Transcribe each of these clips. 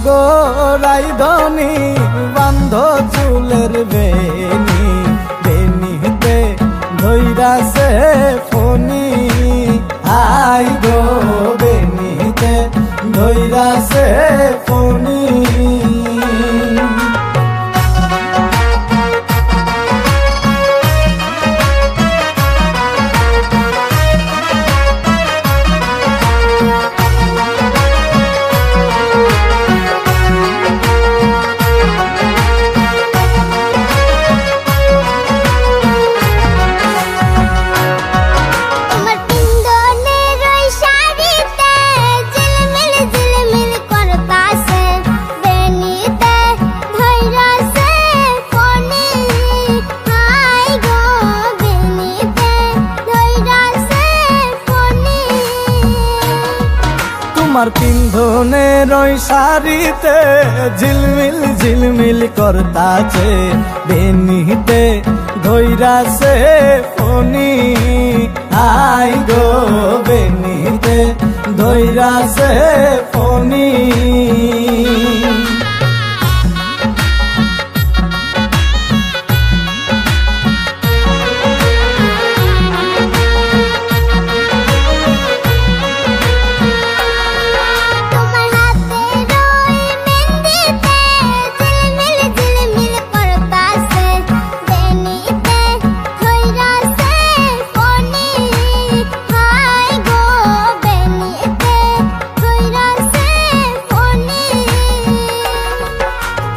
গো রাইধনি বান্ধ চুলের বেনি, বেনিতে ধৈরাছে Fani. I go বেনিতে ধৈরাছে Fani. তোমার পিন্ধনের ওই শাড়িতে ঝিলমিল ঝিলমিল করতাছে, বেনিতে ধৈরাছে ফনি। I go বেনিতে ধৈরাছে Fani.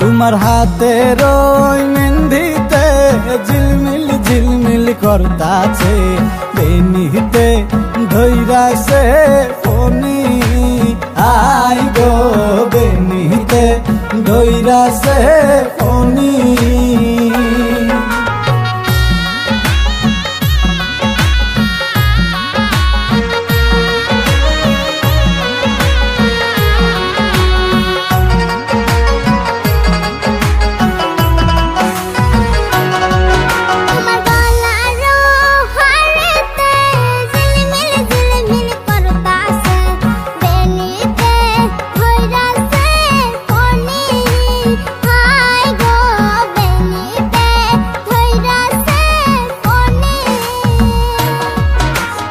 তোমার হাতের ওই মেহেন্দিতে ঝিলমিল ঝিলমিল করতাছে, বেনিতে ধৈরাছে ফনি। I go বেনিতে ধৈরাছে Fani.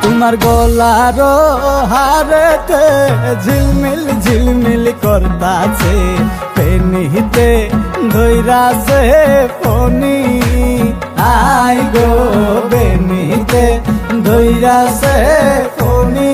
তোমার গলার হারেতে ঝিলমিল ঝিলমিল করতাছে, বেনিতে ধৈরাছে ফনি। I go বেনিতে ধৈরাছে Fani.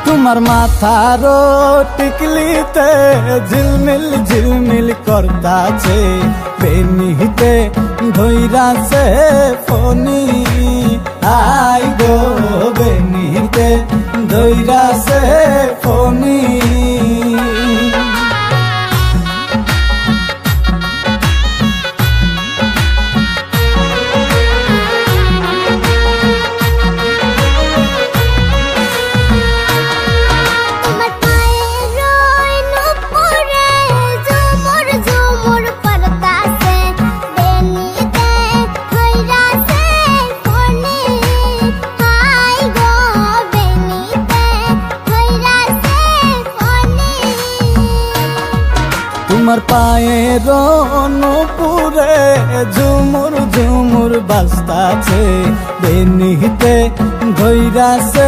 তোমার মাথার টিকলিতে ঝিলমিল ঝিলমিল করতাছে, বেনিতে ধৈরাছে ফনি। I go বেনিতে ধৈরাছে Fani. তোমার পায়ের নূপুরে ঝুমুর ঝুমুর বাজতাছে, বেনিতে ধৈরাছে